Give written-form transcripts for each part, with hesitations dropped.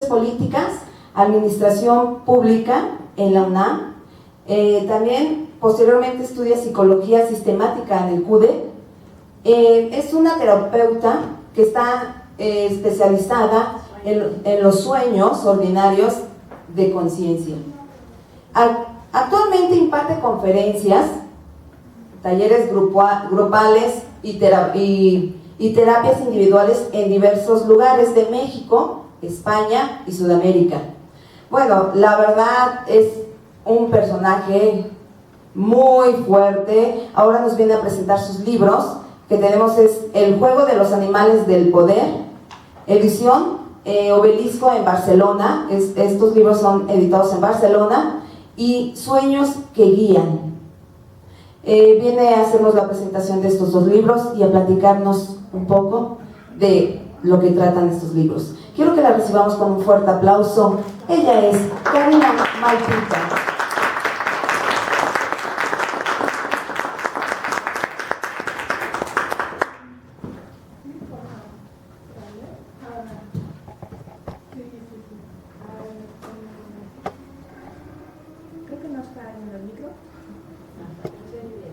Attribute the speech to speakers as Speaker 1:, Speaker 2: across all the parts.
Speaker 1: Políticas, Administración Pública en la UNAM. También posteriormente estudia Psicología Sistemática en el CUDE. Es una terapeuta que está especializada en los sueños ordinarios de conciencia. Actualmente imparte conferencias, talleres grupales y terapias individuales en diversos lugares de México, España y Sudamérica. Bueno, la verdad es un personaje muy fuerte. Ahora nos viene a presentar sus libros, que tenemos es El juego de los animales del poder, edición Obelisco en Barcelona. Estos libros son editados en Barcelona, y Sueños que guían. Viene a hacernos la presentación de estos dos libros y a platicarnos un poco de lo que tratan estos libros. Quiero que la recibamos con un fuerte aplauso. Ella es Karina Malpica.
Speaker 2: Creo que no está en el micro,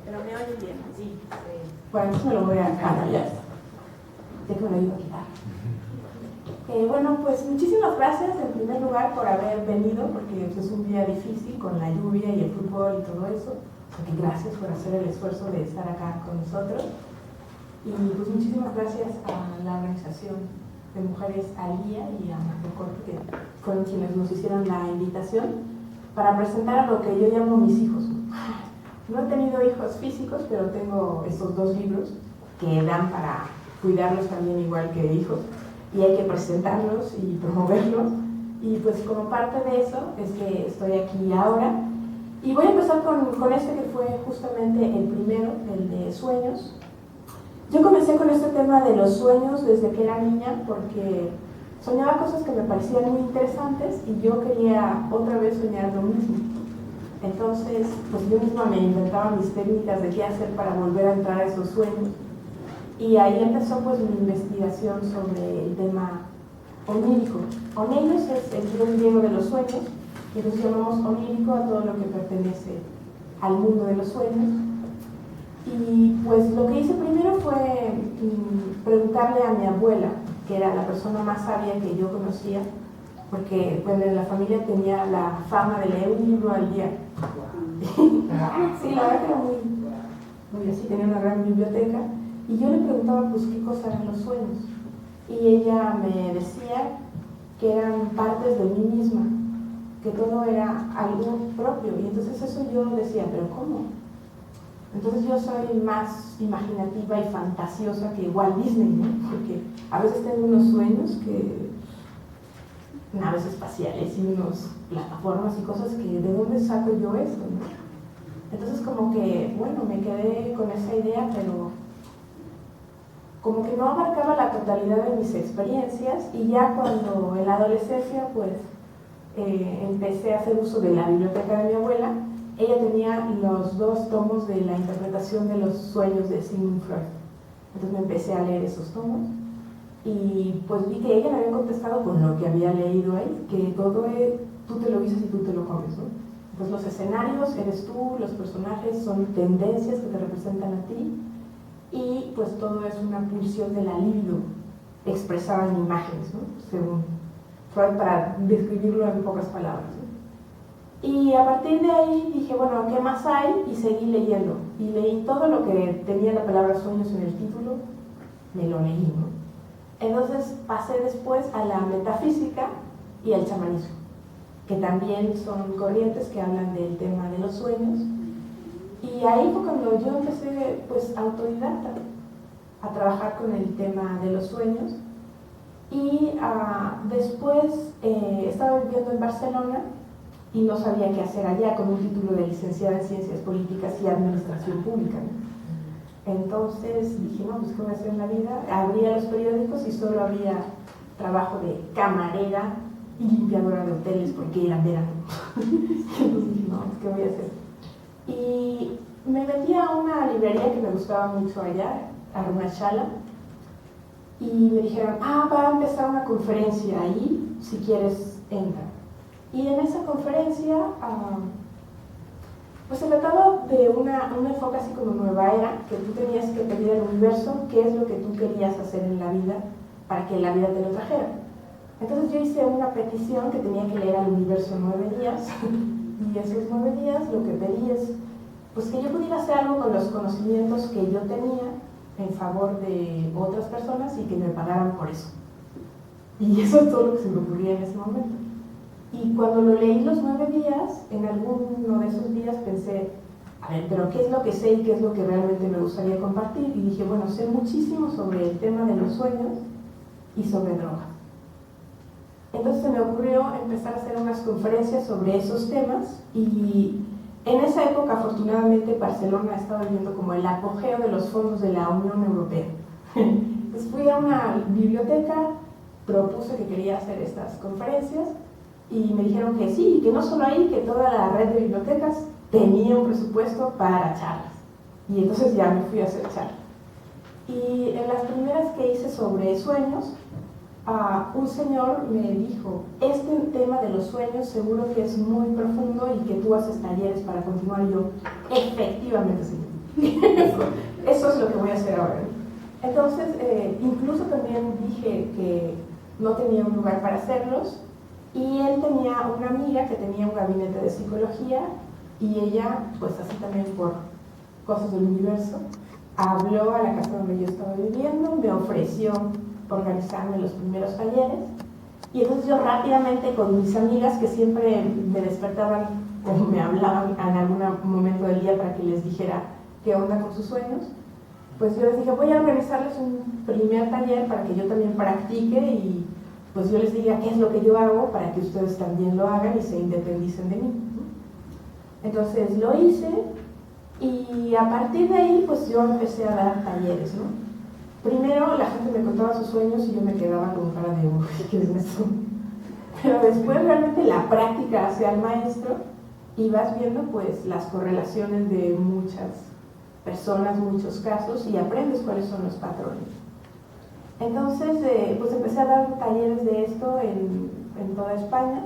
Speaker 2: pero me oyen bien. Sí.
Speaker 3: Bueno, eso me lo voy a dejar ya. Ya que me lo iba a quitar. Bueno, pues muchísimas gracias en primer lugar por haber venido, porque pues, es un día difícil con la lluvia y el fútbol y todo eso. Así que gracias por hacer el esfuerzo de estar acá con nosotros. Y pues muchísimas gracias a la organización de Mujeres al Día y a Marco Corte, que fueron quienes nos hicieron la invitación para presentar a lo que yo llamo mis hijos. No he tenido hijos físicos, pero tengo estos dos libros que dan para cuidarlos también igual que hijos, y hay que presentarlos y promoverlos, y pues como parte de eso es que estoy aquí ahora. Y voy a empezar con este que fue justamente el primero, el de sueños. Yo comencé con este tema de los sueños desde que era niña, porque soñaba cosas que me parecían muy interesantes y yo quería otra vez soñar lo mismo. Entonces, pues yo misma me inventaba mis técnicas de qué hacer para volver a entrar a esos sueños. Y ahí empezó pues mi investigación sobre el tema onírico. Oneiros es el dios griego de los sueños, y entonces llamamos onírico a todo lo que pertenece al mundo de los sueños. Y pues lo que hice primero fue preguntarle a mi abuela, que era la persona más sabia que yo conocía, porque bueno, en la familia tenía la fama de leer un libro al día. Sí, la verdad que era muy así, tenía una gran biblioteca. Y yo le preguntaba pues qué cosas eran los sueños. Y ella me decía que eran partes de mí misma, que todo era algo propio. Y entonces eso yo decía, ¿pero cómo? Entonces yo soy más imaginativa y fantasiosa que Walt Disney, ¿no? Porque a veces tengo unos sueños que naves espaciales y unas plataformas y cosas que ¿de dónde saco yo eso, no? Entonces como que, bueno, me quedé con esa idea, pero como que no abarcaba la totalidad de mis experiencias. Y ya cuando en la adolescencia pues empecé a hacer uso de la biblioteca de mi abuela. Ella tenía los 2 tomos de la interpretación de los sueños de Sigmund Freud. Entonces me empecé a leer esos tomos y pues vi que ella me había contestado con lo que había leído ahí, que todo es, tú te lo dices y tú te lo comes, ¿no? Entonces los escenarios eres tú, los personajes son tendencias que te representan a ti, y pues todo es una pulsión de la libido expresada en imágenes, ¿no? Según Freud, para describirlo en pocas palabras, ¿no? Y a partir de ahí dije, bueno, ¿qué más hay? Y seguí leyendo. Y leí todo lo que tenía la palabra sueños en el título, me lo leí, ¿no? Entonces pasé después a la metafísica y al chamanismo, que también son corrientes que hablan del tema de los sueños. Y ahí fue cuando yo empecé, pues, autodidacta, a trabajar con el tema de los sueños. Y después estaba viviendo en Barcelona y no sabía qué hacer allá con un título de licenciada en Ciencias Políticas y Administración Pública, ¿no? Entonces dije, no, pues ¿qué voy a hacer en la vida? Abría los periódicos y solo había trabajo de camarera y limpiadora de hoteles porque era verano. Entonces dije, no, ¿qué voy a hacer? Y me metí a una librería que me gustaba mucho allá, a Runachala, y me dijeron, va a empezar una conferencia ahí, si quieres entra. Y en esa conferencia, pues se trataba de un enfoque así como nueva era, que tú tenías que pedir al universo qué es lo que tú querías hacer en la vida para que la vida te lo trajera. Entonces yo hice una petición que tenía que leer al universo 9 días, y esos 9 días lo que pedí es pues que yo pudiera hacer algo con los conocimientos que yo tenía en favor de otras personas y que me pagaran por eso. Y eso es todo lo que se me ocurría en ese momento. Y cuando lo leí los 9 días, en alguno de esos días pensé, a ver, pero ¿qué es lo que sé y qué es lo que realmente me gustaría compartir? Y dije, bueno, sé muchísimo sobre el tema de los sueños y sobre drogas. Entonces se me ocurrió empezar a hacer unas conferencias sobre esos temas, y en esa época, afortunadamente, Barcelona estaba viviendo como el apogeo de los fondos de la Unión Europea. Entonces fui a una biblioteca, propuse que quería hacer estas conferencias, y me dijeron que sí, y que no solo ahí, que toda la red de bibliotecas tenía un presupuesto para charlas. Y entonces ya me fui a hacer charlas. Y en las primeras que hice sobre sueños, un señor me dijo, este tema de los sueños seguro que es muy profundo y que tú haces talleres para continuar. Y yo, efectivamente, sí. Eso es lo que voy a hacer ahora. Entonces, incluso también dije que no tenía un lugar para hacerlos, y él tenía una amiga que tenía un gabinete de psicología, y ella, pues así también por cosas del universo, habló a la casa donde yo estaba viviendo, me ofreció organizarme los primeros talleres, y entonces yo rápidamente con mis amigas que siempre me despertaban o me hablaban en algún momento del día para que les dijera qué onda con sus sueños, pues yo les dije, voy a organizarles un primer taller para que yo también practique, y pues yo les diga qué es lo que yo hago para que ustedes también lo hagan y se independicen de mí. Entonces lo hice, y a partir de ahí pues yo empecé a dar talleres, ¿no? Primero la gente me contaba sus sueños y yo me quedaba con cara de, uy, ¿qué es eso? Pero después realmente la práctica hacia el maestro, y vas viendo pues las correlaciones de muchas personas, muchos casos, y aprendes cuáles son los patrones. Entonces pues empecé a dar talleres de esto en toda España,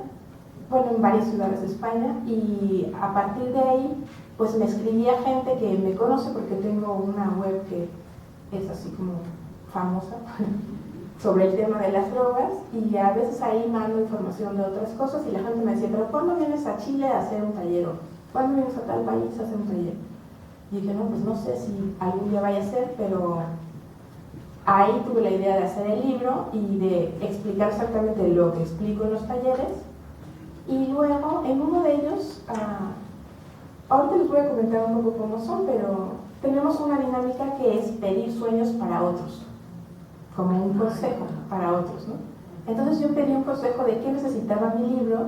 Speaker 3: bueno, en varias ciudades de España, y a partir de ahí pues me escribía gente que me conoce porque tengo una web que es así como famosa sobre el tema de las drogas, y a veces ahí mando información de otras cosas, y la gente me decía, pero ¿cuándo vienes a Chile a hacer un taller? ¿Cuándo vienes a tal país a hacer un taller? Y dije, no, pues no sé si algún día vaya a ser, pero ahí tuve la idea de hacer el libro y de explicar exactamente lo que explico en los talleres. Y luego en uno de ellos, ahorita les voy a comentar un poco cómo son, pero tenemos una dinámica que es pedir sueños para otros, como un consejo para otros, ¿no? Entonces yo pedí un consejo de qué necesitaba mi libro,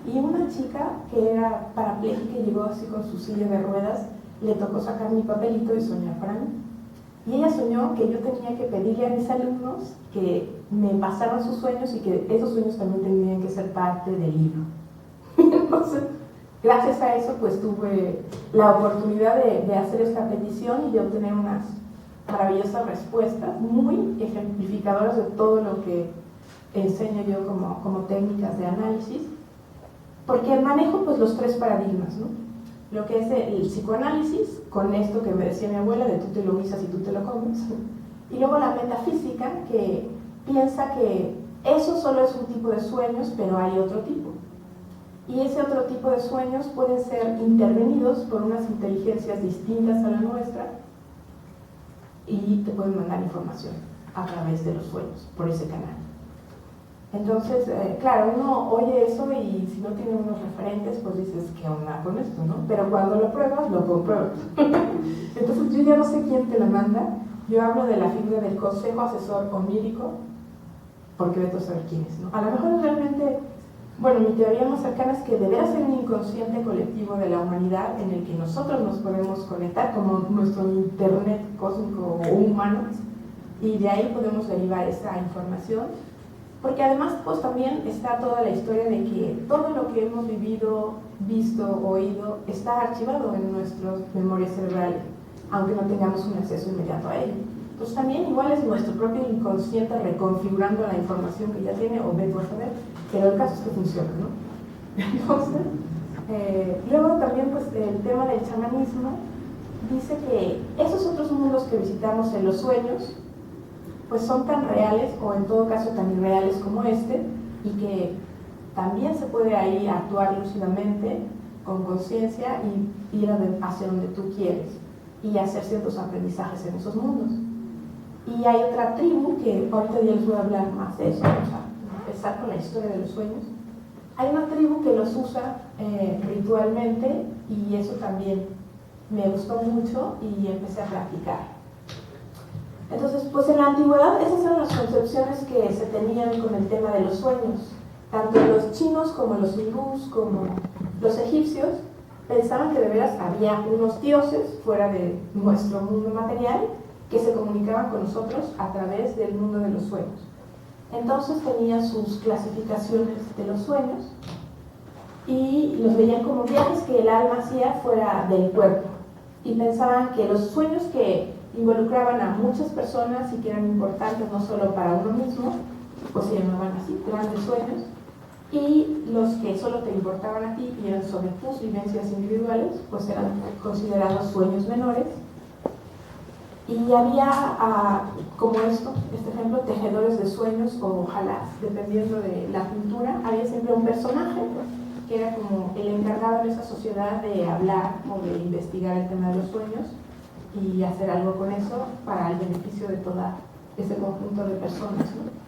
Speaker 3: y una chica que era parapléjica y llegó así con su silla de ruedas, le tocó sacar mi papelito y soñar para mí. Y ella soñó que yo tenía que pedirle a mis alumnos que me pasaran sus sueños, y que esos sueños también tenían que ser parte del libro. Entonces, gracias a eso pues tuve la oportunidad de hacer esta petición y de obtener unas maravillosas respuestas muy ejemplificadoras de todo lo que enseño yo como técnicas de análisis, porque manejo pues los 3 paradigmas, ¿no? Lo que es el psicoanálisis, con esto que me decía mi abuela de tú te lo guisas y tú te lo comes, y luego la metafísica, que piensa que eso solo es un tipo de sueños, pero hay otro tipo. Y ese otro tipo de sueños pueden ser intervenidos por unas inteligencias distintas a la nuestra, y te pueden mandar información a través de los sueños, por ese canal. Entonces, claro, uno oye eso y si no tiene unos referentes, pues dices, ¿qué onda con esto, no? Pero cuando lo pruebas, lo compruebas. Entonces, yo ya no sé quién te lo manda. Yo hablo de la figura del consejo asesor onírico, porque vete a saber quién es, ¿no? A lo mejor realmente, bueno, mi teoría más cercana es que deberá ser un inconsciente colectivo de la humanidad en el que nosotros nos podemos conectar como nuestro internet cósmico o humano, y de ahí podemos derivar esa información. Porque además pues también está toda la historia de que todo lo que hemos vivido, visto, oído, está archivado en nuestras memorias cerebrales, aunque no tengamos un acceso inmediato a ello. pues también igual es nuestro propio inconsciente reconfigurando la información que ya tiene o ve por saber, pero el caso es que funciona, ¿no? Entonces, luego también pues el tema del chamanismo dice que esos otros mundos que visitamos en los sueños pues son tan reales o en todo caso tan irreales como este, y que también se puede ahí actuar lúcidamente con conciencia y ir hacia donde tú quieres y hacer ciertos aprendizajes en esos mundos. Y hay otra tribu que ahorita ya les voy a hablar más de eso, vamos a empezar con la historia de los sueños. Hay una tribu que los usa ritualmente, y eso también me gustó mucho y empecé a practicar. Entonces, pues en la antigüedad esas eran las concepciones que se tenían con el tema de los sueños. Tanto los chinos como los hindús como los egipcios pensaban que de veras había unos dioses fuera de nuestro mundo material que se comunicaban con nosotros a través del mundo de los sueños. Entonces tenían sus clasificaciones de los sueños y los veían como viajes que el alma hacía fuera del cuerpo, y pensaban que los sueños que involucraban a muchas personas y que eran importantes no solo para uno mismo, pues se llamaban así, grandes sueños, y los que solo te importaban a ti y eran sobre tus vivencias individuales, pues eran considerados sueños menores. Y había, como este ejemplo, tejedores de sueños o jalás, dependiendo de la cultura, había siempre un personaje que era como el encargado en esa sociedad de hablar o de investigar el tema de los sueños y hacer algo con eso para el beneficio de todo ese conjunto de personas, ¿no?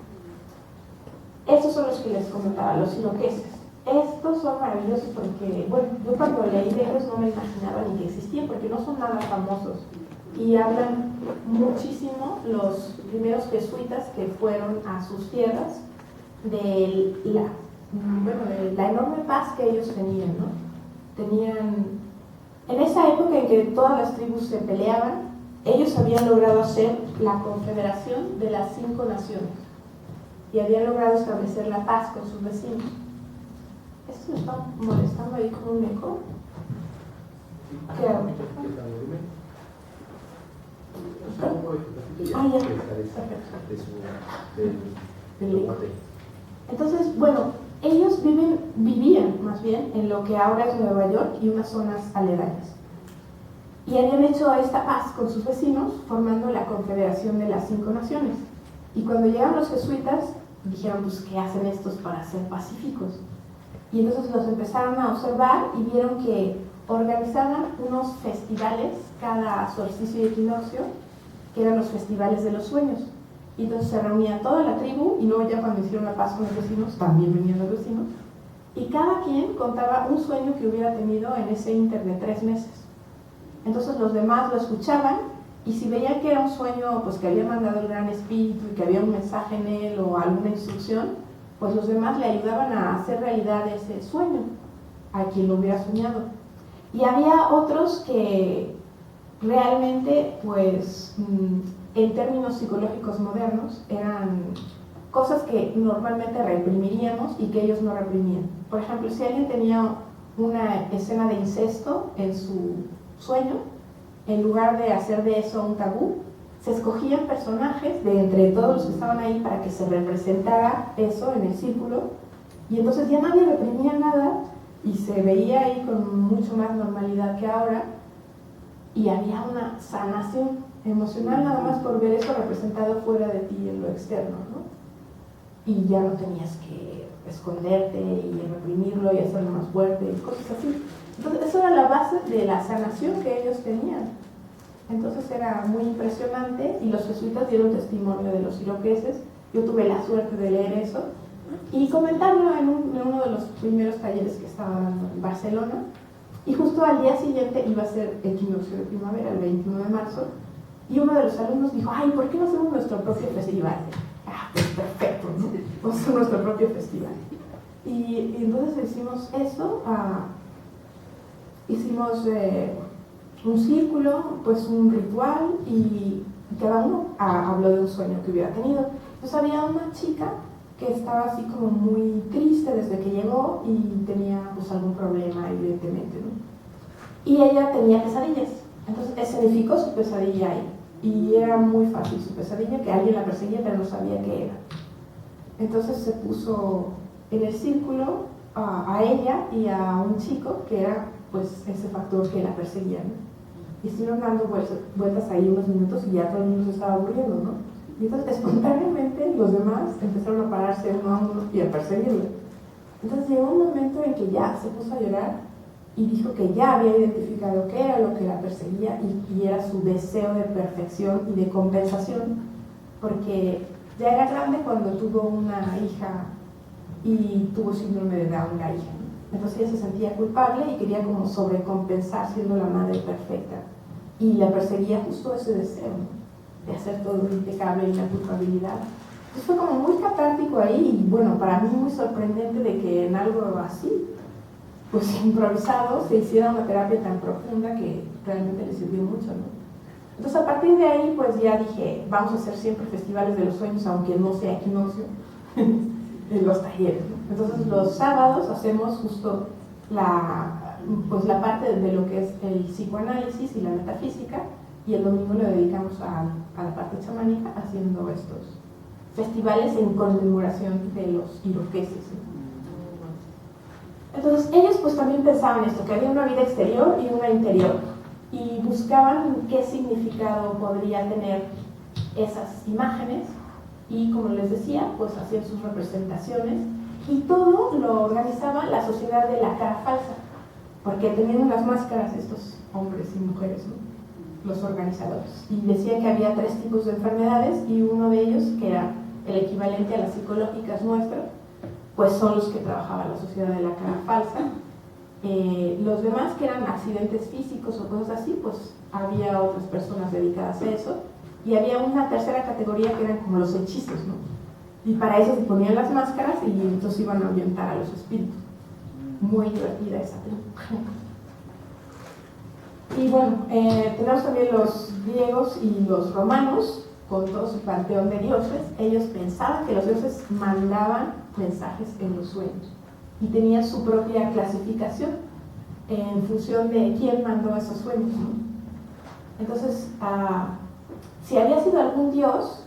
Speaker 3: Esos son los que les comentaba, los iroqueses. Estos son maravillosos porque, bueno, yo cuando leí de ellos no me imaginaba ni que existían, porque no son nada famosos y hablan muchísimo los primeros jesuitas que fueron a sus tierras de la enorme paz que ellos tenían, ¿no? En esa época en que todas las tribus se peleaban, ellos habían logrado hacer la confederación de las 5 naciones y habían logrado establecer la paz con sus vecinos. ¿Esto me está molestando ahí como un eco? ¿Qué hago? Ah, ya. Perfecto. Entonces, bueno, ellos vivían más bien en lo que ahora es Nueva York y unas zonas aledañas. Y habían hecho esta paz con sus vecinos, formando la Confederación de las 5 Naciones. Y cuando llegaron los jesuitas, dijeron, pues, ¿qué hacen estos para ser pacíficos? Y entonces los empezaron a observar y vieron que organizaban unos festivales cada solsticio y equinoccio, que eran los festivales de los sueños. Y entonces se reunía toda la tribu, y luego ya cuando hicieron la paz con los vecinos, también venían los vecinos, y cada quien contaba un sueño que hubiera tenido en ese inter de 3 meses. Entonces los demás lo escuchaban, y si veían que era un sueño pues que había mandado el Gran Espíritu y que había un mensaje en él o alguna instrucción, pues los demás le ayudaban a hacer realidad ese sueño a quien lo hubiera soñado. Y había otros que realmente, pues, en términos psicológicos modernos, eran cosas que normalmente reprimiríamos y que ellos no reprimían. Por ejemplo, si alguien tenía una escena de incesto en su sueño, en lugar de hacer de eso un tabú, se escogían personajes de entre todos los que estaban ahí para que se representara eso en el círculo, y entonces ya nadie reprimía nada y se veía ahí con mucho más normalidad que ahora, y había una sanación emocional nada más por ver eso representado fuera de ti en lo externo, ¿no? Y ya no tenías que esconderte y reprimirlo y hacerlo más fuerte y cosas así. Entonces eso era la base de la sanación que ellos tenían. Entonces era muy impresionante, y los jesuitas dieron testimonio de los iroqueses. Yo tuve la suerte de leer eso y comentarlo en uno de los primeros talleres que estaba dando en Barcelona, y justo al día siguiente iba a ser el equinoccio de primavera, el 21 de marzo, y uno de los alumnos dijo, ay, ¿por qué no hacemos nuestro propio festival? Ah, pues perfecto, ¿no? Vamos a hacer nuestro propio festival. Y entonces hicimos eso, hicimos un círculo, pues un ritual, y cada uno habló de un sueño que hubiera tenido. Entonces había una chica que estaba así como muy triste desde que llegó y tenía pues algún problema evidentemente, ¿no? Y ella tenía pesadillas, entonces escenificó su pesadilla ahí. y era muy fácil su pesadilla, que alguien la perseguía pero no sabía qué era. Entonces se puso en el círculo a ella y a un chico que era pues ese factor que la perseguía, ¿no? Y estuvieron dando vueltas ahí unos minutos y ya todo el mundo se estaba aburriendo, ¿no? Y entonces espontáneamente los demás empezaron a pararse uno a uno y a perseguirla. Entonces llegó un momento en que ya se puso a llorar y dijo que ya había identificado qué era lo que la perseguía y era su deseo de perfección y de compensación, porque ya era grande cuando tuvo una hija y tuvo síndrome de Down la hija. Entonces ella se sentía culpable y quería como sobrecompensar siendo la madre perfecta. Y la perseguía justo ese deseo, ¿no? De hacer todo impecable y la culpabilidad. Entonces fue como muy catártico ahí y bueno, para mí muy sorprendente de que en algo así, pues improvisado, se hiciera una terapia tan profunda que realmente le sirvió mucho, ¿no? Entonces a partir de ahí pues ya dije, vamos a hacer siempre festivales de los sueños, aunque no sea equinoccio, en los talleres, ¿no? Entonces los sábados hacemos justo la parte de lo que es el psicoanálisis y la metafísica, y el domingo lo dedicamos a la parte chamánica haciendo estos festivales en conmemoración de los iroqueses, ¿no? Entonces ellos pues también pensaban esto, que había una vida exterior y una interior, y buscaban qué significado podría tener esas imágenes, y como les decía, pues hacían sus representaciones, y todo lo organizaba la sociedad de la cara falsa, porque tenían unas máscaras estos hombres y mujeres, ¿no? Los organizadores, y decían que había 3 tipos de enfermedades, y uno de ellos, que era el equivalente a las psicológicas nuestras, pues son los que trabajaba la sociedad de la cara falsa. Los demás, que eran accidentes físicos o cosas así, pues había otras personas dedicadas a eso, y había una tercera categoría que eran como los hechizos, ¿no? Y para eso se ponían las máscaras y entonces iban a ahuyentar a los espíritus. Muy divertida esa película. Y bueno, tenemos también los griegos y los romanos, con todo su panteón de dioses. Ellos pensaban que los dioses mandaban mensajes en los sueños y tenían su propia clasificación en función de quién mandó esos sueños, ¿no? Entonces, si había sido algún dios,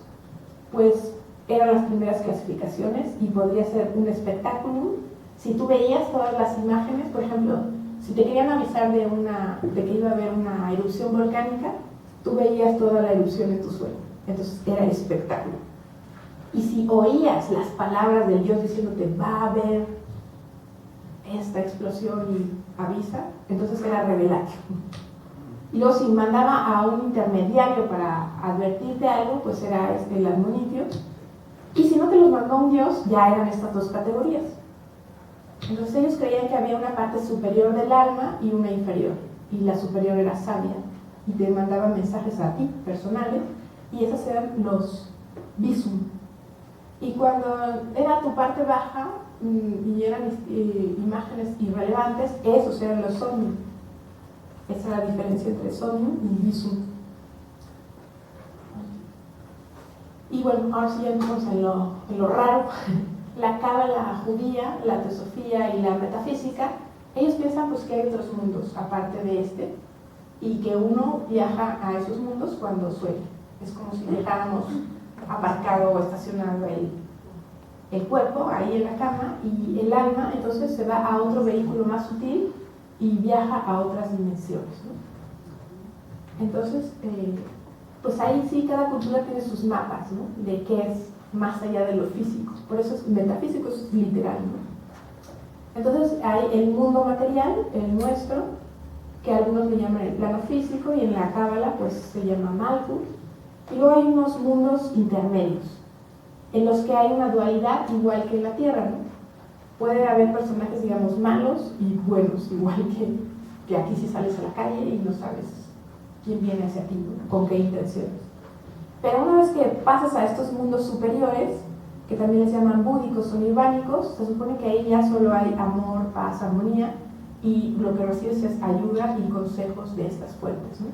Speaker 3: pues eran las primeras clasificaciones y podría ser un espectáculo. Si tú veías todas las imágenes, por ejemplo, si te querían avisar de que iba a haber una erupción volcánica, tú veías toda la erupción en tu sueño. Entonces era el espectáculo. Y si oías las palabras del dios diciéndote va a haber esta explosión y avisa, entonces era revelatio. Y luego si mandaba a un intermediario para advertirte algo, pues era el admonitio. Y si no te los mandó un dios, ya eran estas 2 categorías. Entonces ellos creían que había una parte superior del alma y una inferior, y la superior era sabia y te mandaba mensajes a ti personales, y esos eran los visum. Y cuando era tu parte baja y eran imágenes irrelevantes, esos eran los somnium. Esa es la diferencia entre somnium y visum. Y bueno, ahora sí ya entramos en lo raro. La cábala judía, la teosofía y la metafísica, ellos piensan pues que hay otros mundos aparte de este, y que uno viaja a esos mundos cuando sueña. Es como si dejáramos aparcado o estacionado el cuerpo ahí en la cama, y el alma entonces se va a otro vehículo más sutil y viaja a otras dimensiones, ¿no? Entonces, pues ahí sí cada cultura tiene sus mapas, ¿no? De qué es más allá de lo físico. Por eso es metafísico, es literal, ¿no? Entonces hay el mundo material, el nuestro, que algunos le llaman el plano físico, y en la cábala pues se llama Malkuth. Y luego hay unos mundos intermedios, en los que hay una dualidad igual que en la Tierra, ¿no? Puede haber personajes, digamos, malos y buenos, igual que aquí si sales a la calle y no sabes quién viene hacia ti, ¿no? Con qué intenciones. Pero una vez que pasas a estos mundos superiores, que también les llaman búdicos o nirvánicos, se supone que ahí ya solo hay amor, paz, armonía, y lo que recibes es ayuda y consejos de estas fuentes, ¿no?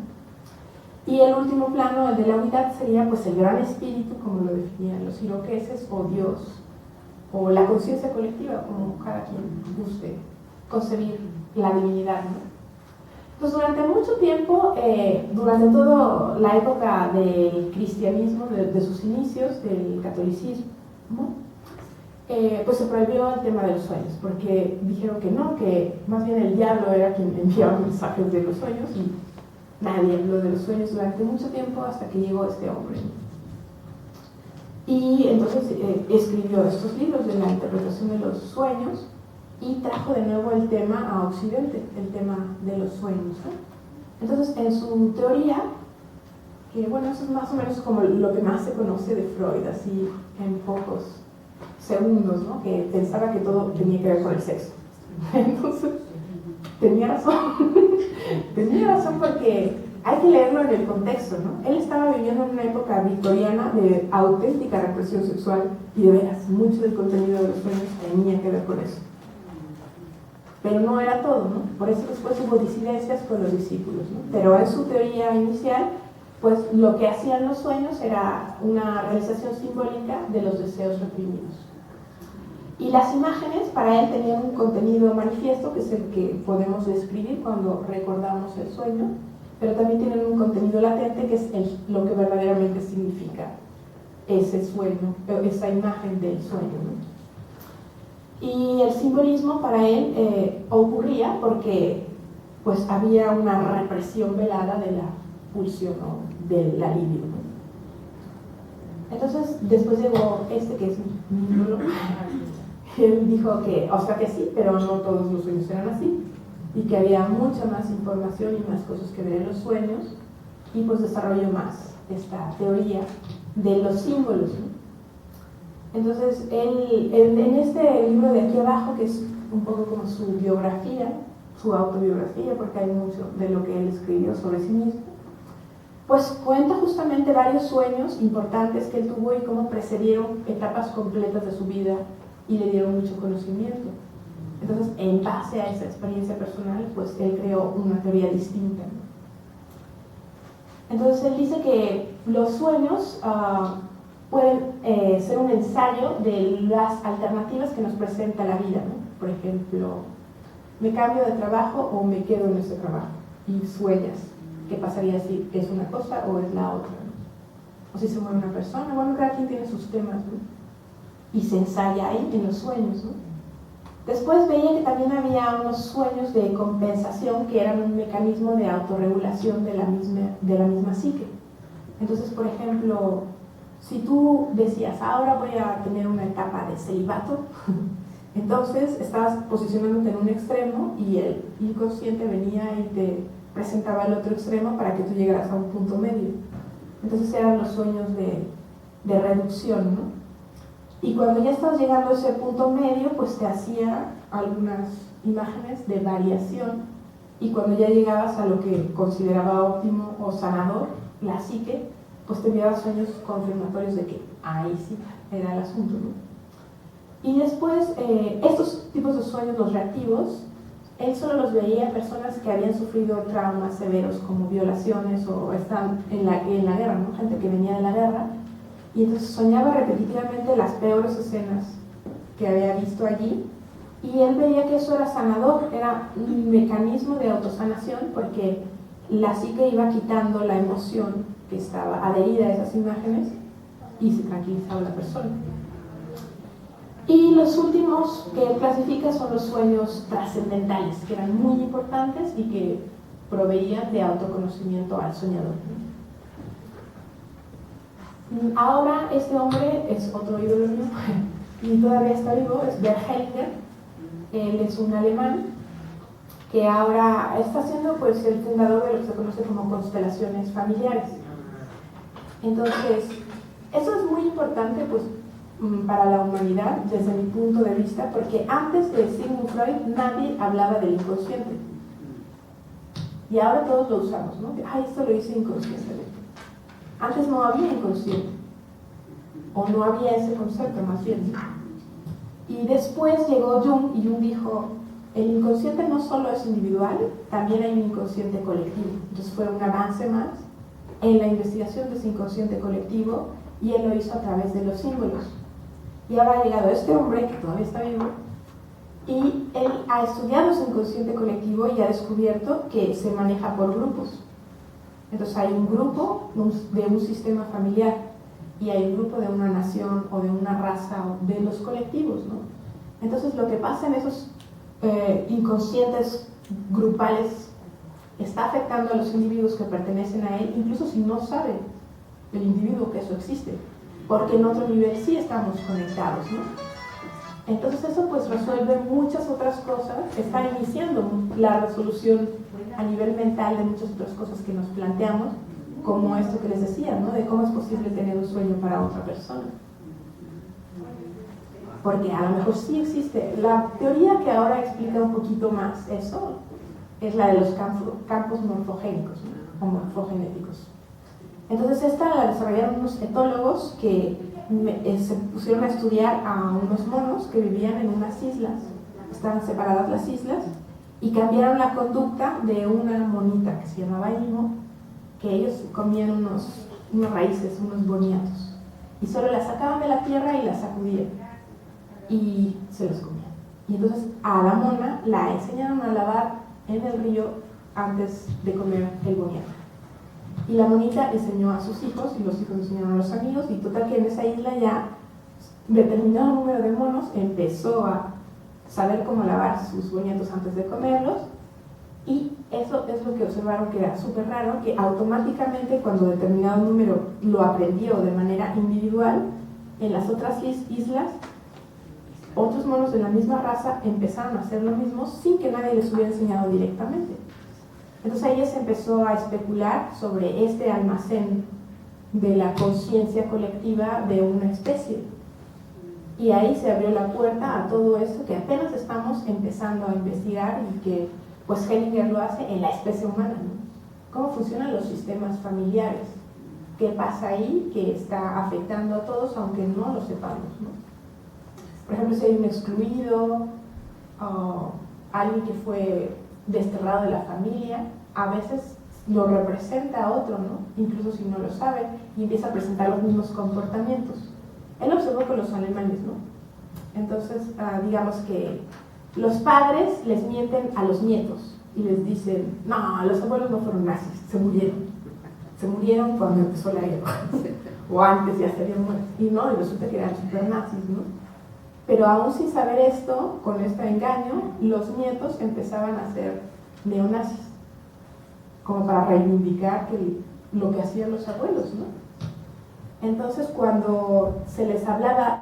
Speaker 3: Y el último plano, el de la unidad, sería pues el gran espíritu, como lo definían los iroqueses, o Dios, o la conciencia colectiva, como cada quien guste concebir la divinidad, ¿no? Pues durante mucho tiempo, durante toda la época del cristianismo, de sus inicios, del catolicismo, pues se prohibió el tema de los sueños, porque dijeron que no, que más bien el diablo era quien enviaba mensajes de los sueños y nadie habló de los sueños durante mucho tiempo hasta que llegó este hombre. Y entonces escribió estos libros de la interpretación de los sueños y trajo de nuevo el tema a Occidente, el tema de los sueños, ¿no? Entonces, en su teoría, que bueno, eso es más o menos como lo que más se conoce de Freud, así en pocos segundos, ¿no? Que pensaba que todo tenía que ver con el sexo. Entonces, tenía razón. Tenía razón porque hay que leerlo en el contexto, ¿no? Él estaba viviendo en una época victoriana de auténtica represión sexual y de veras, mucho del contenido de los sueños tenía que ver con eso. Pero no era todo, ¿no? Por eso después hubo disidencias con los discípulos, ¿no? Pero en su teoría inicial, pues lo que hacían los sueños era una realización simbólica de los deseos reprimidos. Y las imágenes para él tenían un contenido manifiesto, que es el que podemos describir cuando recordamos el sueño, pero también tienen un contenido latente, que es lo que verdaderamente significa ese sueño, esa imagen del sueño, ¿no? Y el simbolismo para él ocurría porque pues había una represión velada de la pulsión, ¿no? Del alivio, ¿no? Entonces después llegó que es mi ídolo. Él dijo que, o sea que sí, pero no todos los sueños eran así y que había mucha más información y más cosas que ver en los sueños, y pues desarrolló más esta teoría de los símbolos, ¿no? Entonces, él, en este libro de aquí abajo, que es un poco como su biografía, su autobiografía, porque hay mucho de lo que él escribió sobre sí mismo, pues cuenta justamente varios sueños importantes que él tuvo y cómo precedieron etapas completas de su vida y le dieron mucho conocimiento. Entonces, en base a esa experiencia personal, pues él creó una teoría distinta, ¿no? Entonces, él dice que los sueños pueden ser un ensayo de las alternativas que nos presenta la vida, ¿no? Por ejemplo, me cambio de trabajo o me quedo en ese trabajo, y sueñas qué pasaría si es una cosa o es la otra, ¿no? O si se muere una persona. Bueno, cada quien tiene sus temas, ¿no? Y se ensaya ahí en los sueños, ¿no? Después veía que también había unos sueños de compensación que eran un mecanismo de autorregulación de la misma psique. Entonces, por ejemplo, si tú decías, ahora voy a tener una etapa de celibato, entonces estabas posicionándote en un extremo y el inconsciente venía y te presentaba el otro extremo para que tú llegaras a un punto medio. Entonces eran los sueños de reducción, ¿no? Y cuando ya estabas llegando a ese punto medio, pues te hacía algunas imágenes de variación, y cuando ya llegabas a lo que consideraba óptimo o sanador, la psique, pues te enviaba sueños confirmatorios de que ahí sí era el asunto, ¿no? Y después, estos tipos de sueños, los reactivos, él solo los veía en personas que habían sufrido traumas severos como violaciones o están en la guerra, ¿no? Gente que venía de la guerra, y entonces soñaba repetitivamente las peores escenas que había visto allí, y él veía que eso era sanador, era un mecanismo de autosanación, porque la psique iba quitando la emoción que estaba adherida a esas imágenes y se tranquilizaba la persona. Y los últimos que él clasifica son los sueños trascendentales, que eran muy importantes y que proveían de autoconocimiento al soñador. Ahora este hombre es otro ídolo mío y todavía está vivo, es Bert Hellinger. Él es un alemán que ahora está siendo pues el fundador de lo que se conoce como constelaciones familiares. Entonces, eso es muy importante pues para la humanidad desde mi punto de vista, porque antes de Sigmund Freud nadie hablaba del inconsciente y ahora todos lo usamos, ¿no? Ay, esto lo hice inconscientemente. Antes no había inconsciente, o no había ese concepto más bien. Y después llegó Jung, y Jung dijo, el inconsciente no solo es individual, también hay un inconsciente colectivo. Entonces fue un avance más en la investigación de ese inconsciente colectivo, y él lo hizo a través de los símbolos. Y ahora ha llegado este hombre, que todavía está vivo, Y él ha estudiado su inconsciente colectivo y ha descubierto que se maneja por grupos. Entonces hay un grupo de un sistema familiar y hay un grupo de una nación o de una raza o de los colectivos, ¿no? Entonces lo que pasa en esos inconscientes grupales está afectando a los individuos que pertenecen a él, incluso si no sabe el individuo que eso existe, porque en otro nivel sí estamos conectados, ¿no? Entonces eso pues resuelve muchas otras cosas, está iniciando la resolución a nivel mental de muchas otras cosas que nos planteamos, como esto que les decía, ¿no? De cómo es posible tener un sueño para otra persona. Porque a lo mejor sí existe. La teoría que ahora explica un poquito más eso es la de los campos morfogénicos, ¿no? O morfogenéticos. Entonces esta la desarrollaron unos etólogos que se pusieron a estudiar a unos monos que vivían en unas islas, estaban separadas las islas, y cambiaron la conducta de una monita que se llamaba Imo, que ellos comían unos raíces, unos boniatos, y solo las sacaban de la tierra y las sacudían, y se los comían. Y entonces a la mona la enseñaron a lavar en el río antes de comer el boniato. Y la monita enseñó a sus hijos, y los hijos enseñaron a los amigos, y total que en esa isla ya determinado número de monos empezó a saber cómo lavar sus boniatos antes de comerlos, y eso es lo que observaron que era súper raro, que automáticamente cuando determinado número lo aprendió de manera individual, en las otras islas, otros monos de la misma raza empezaron a hacer lo mismo sin que nadie les hubiera enseñado directamente. Entonces ahí se empezó a especular sobre este almacén de la conciencia colectiva de una especie. Y ahí se abrió la puerta a todo esto que apenas estamos empezando a investigar y que pues Hellinger lo hace en la especie humana, ¿no? Cómo funcionan los sistemas familiares, qué pasa ahí que está afectando a todos aunque no lo sepamos, ¿no? Por ejemplo, si hay un excluido, alguien que fue desterrado de la familia, a veces lo representa a otro, ¿no? Incluso si no lo sabe, y empieza a presentar los mismos comportamientos. Él observó con los animales, ¿no? Entonces, digamos que los padres les mienten a los nietos y les dicen, no, los abuelos no fueron nazis, se murieron cuando empezó la guerra, o antes ya se habían muerto, y no, y resulta que eran super nazis, ¿no? Pero aún sin saber esto, con este engaño, los nietos empezaban a ser neonazis, como para reivindicar lo que hacían los abuelos, ¿no? Entonces, cuando se les hablaba